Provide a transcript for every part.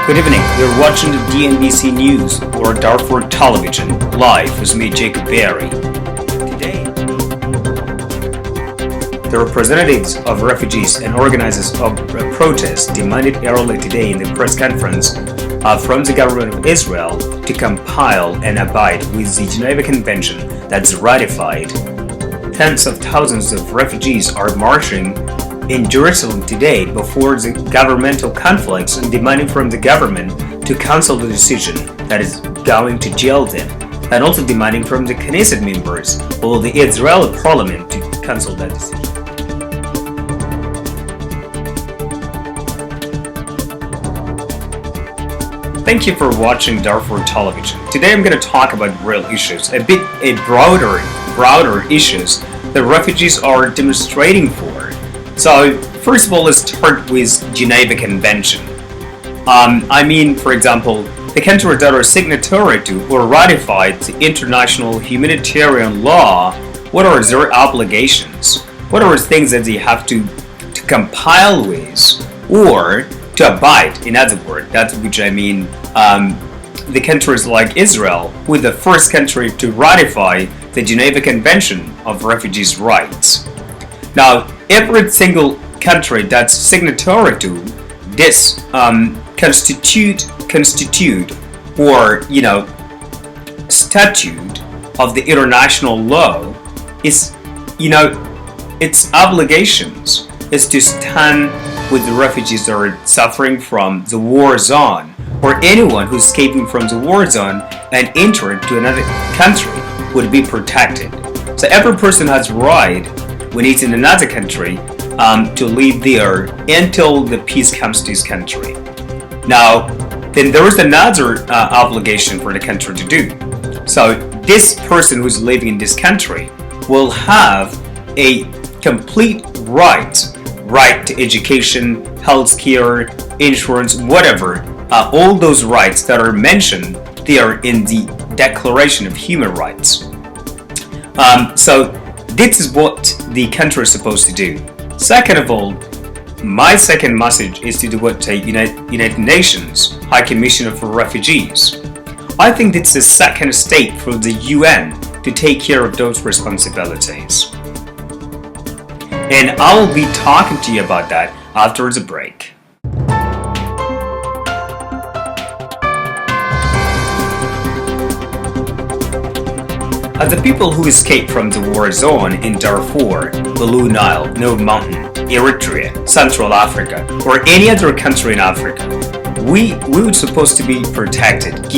Good evening, you're watching the DNBC News or Darfur Television, live with me, Jacob Berry. Today, the representatives of refugees and organizers of protests demanded early today in the press conference from the government of Israel to compile and abide with the Geneva Convention that's ratified. Tens of thousands of refugees are marching in Jerusalem today before the governmental conflicts and demanding from the government to cancel the decision that is going to jail them, and also demanding from the Knesset members or the Israeli parliament to cancel that decision. Thank you for watching Darfur Television. Today I'm going to talk about real issues, a broader issues that refugees are demonstrating for. So, first of all, let's start with Geneva Convention. For example, the countries that are signatory to or ratified the international humanitarian law, what are their obligations? What are the things that they have to compile with or to abide? In other words, that's which I mean, the countries like Israel were the first country to ratify the Geneva Convention of Refugees' Rights. Now, every single country that's signatory to this constitute or statute of the international law is its obligations is to stand with the refugees that are suffering from the war zone, or anyone who's escaping from the war zone and entering to another country would be protected. So every person has right when he's in another country to live there until the peace comes to his country. Now, then there is another obligation for the country to do. So this person who's living in this country will have a complete right to education, health care, insurance, whatever, all those rights that are mentioned there in the Declaration of Human Rights. So this is what the country is supposed to do. Second of all, my second message is to do what the United Nations High Commissioner for Refugees. I think it's the second step for the UN to take care of those responsibilities. And I will be talking to you about that after the break. As the people who escaped from the war zone in Darfur, Blue Nile, Nile Mountain, Eritrea, Central Africa, or any other country in Africa, we were supposed to be protected,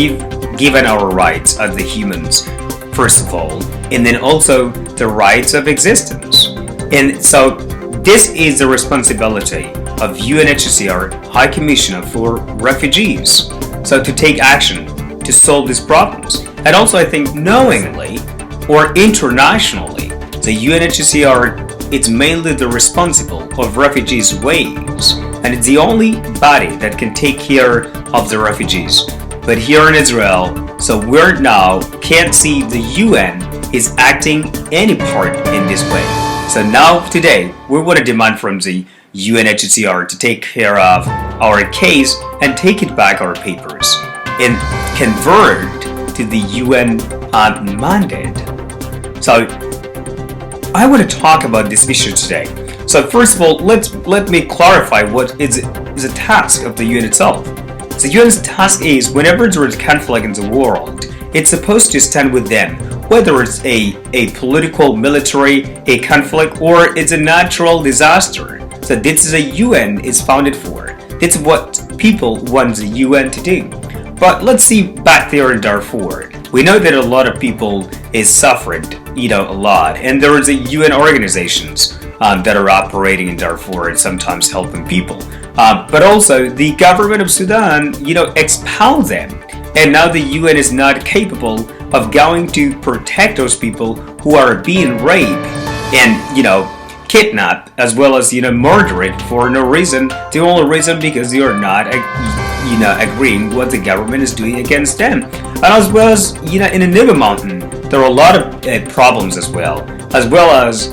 given our rights as the humans, first of all, and then also the rights of existence. And so this is the responsibility of UNHCR High Commissioner for Refugees, so to take action to solve these problems. And also I think knowingly or internationally, the UNHCR is mainly the responsible of refugees' waves, and it's the only body that can take care of the refugees. But here in Israel, so we're now can't see the UN is acting any part in this way. So now today, we want to demand from the UNHCR to take care of our case and take it back our papers and convert to the UN mandate. So I want to talk about this issue today. So first of all, let me clarify what is the task of the UN itself. The UN's task is whenever there is conflict in the world, it's supposed to stand with them, whether it's a political, military, a conflict, or it's a natural disaster. So this is a UN is founded for. It's what people want the UN to do. But let's see back there in Darfur. We know that a lot of people is suffering, a lot, and there is a UN organizations that are operating in Darfur and sometimes helping people. But also the government of Sudan, expelled them, and now the UN is not capable of going to protect those people who are being raped and kidnapped, as well as murdered for no reason. The only reason because they are not agreeing what the government is doing against them. And as well as in the Nile Mountain, there are a lot of problems as well as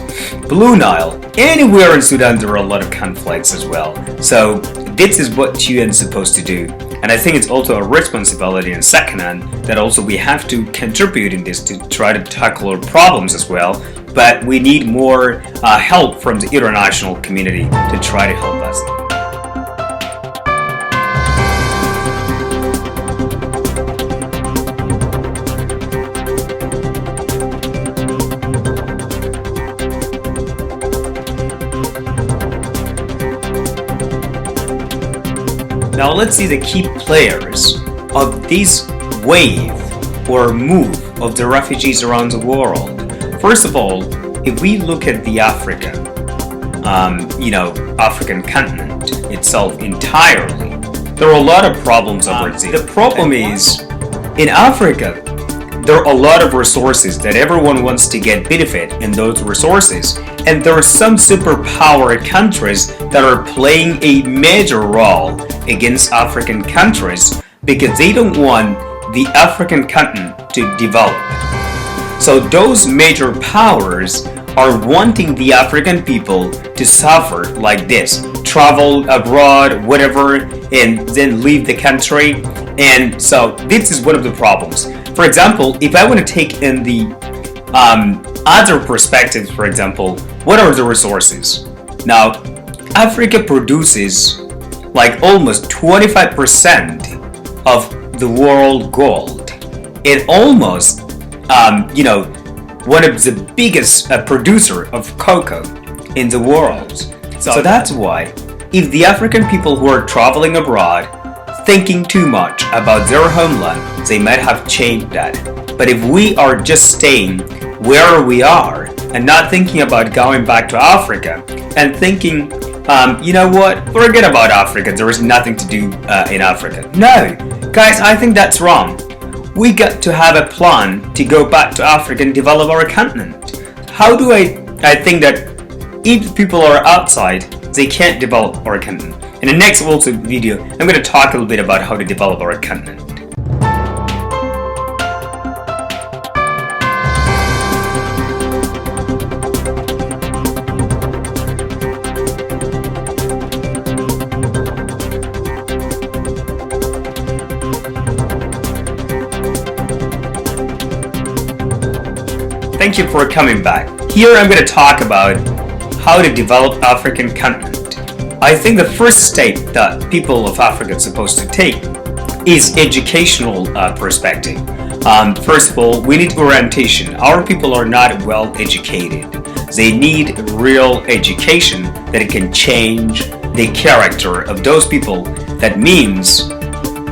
Blue Nile. Anywhere in Sudan there are a lot of conflicts as well. So this is what UN is supposed to do. And I think it's also a responsibility in second hand that also we have to contribute in this to try to tackle our problems as well. But we need more help from the international community to try to help us. Now let's see the key players of this wave or move of the refugees around the world. First of all, if we look at the African continent itself entirely, there are a lot of problems over there. The problem is, in Africa, there are a lot of resources that everyone wants to get benefit in those resources, and there are some superpower countries that are playing a major role against African countries because they don't want the African continent to develop. So those major powers are wanting the African people to suffer like this, travel abroad, whatever, and then leave the country. And so this is one of the problems. For example, if I want to take in the other perspectives, for example, what are the resources? Now, Africa produces like almost 25% of the world gold. It almost, one of the biggest producer of cocoa in the world. So that's why, if the African people who are traveling abroad thinking too much about their homeland, they might have changed that. But if we are just staying where we are and not thinking about going back to Africa and thinking, you know what, forget about Africa, there is nothing to do in Africa. No, guys, I think that's wrong. We got to have a plan to go back to Africa and develop our continent. How do I think that if people are outside, they can't develop our continent. In the next video, I'm going to talk a little bit about how to develop our continent. Thank you for coming back. Here I'm going to talk about how to develop African continent. I think the first step that people of Africa are supposed to take is educational perspective. First of all, we need orientation. Our people are not well educated. They need real education that can change the character of those people. That means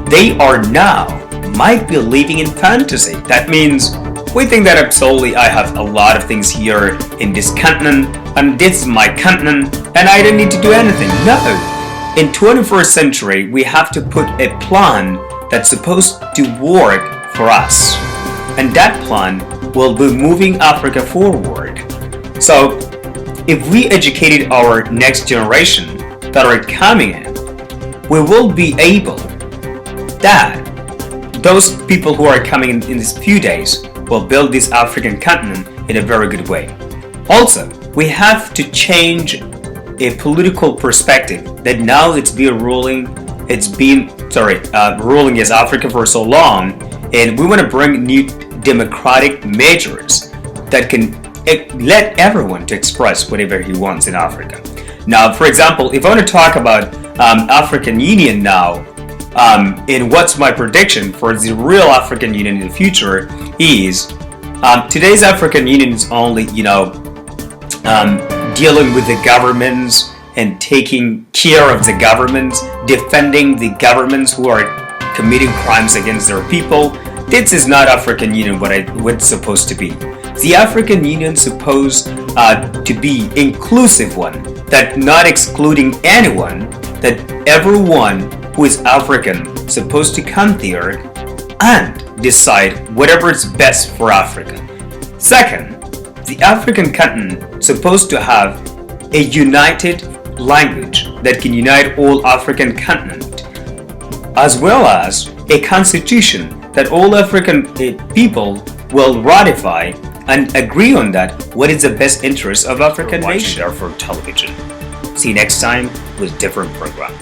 they are now might be living in fantasy. That means we think that absolutely I have a lot of things here in this continent and this is my continent and I don't need to do anything. No! In 21st century, we have to put a plan that's supposed to work for us. And that plan will be moving Africa forward. So, if we educated our next generation that are coming in, we will be able that those people who are coming in these few days will build this African continent in a very good way. Also, we have to change a political perspective that now it's been ruling as Africa for so long, and we want to bring new democratic measures that can let everyone to express whatever he wants in Africa. Now, for example, if I want to talk about African Union now, and what's my prediction for the real African Union in the future is today's African Union is only, dealing with the governments and taking care of the governments, defending the governments who are committing crimes against their people. This is not African Union what it's supposed to be. The African Union is supposed to be inclusive one, that not excluding anyone, that everyone who is African supposed to come there and decide whatever is best for Africa. Second, the African continent supposed to have a united language that can unite all African continent, as well as a constitution that all African people will ratify and agree on that what is the best interest of African nation. Darfur Television. See you next time with different program.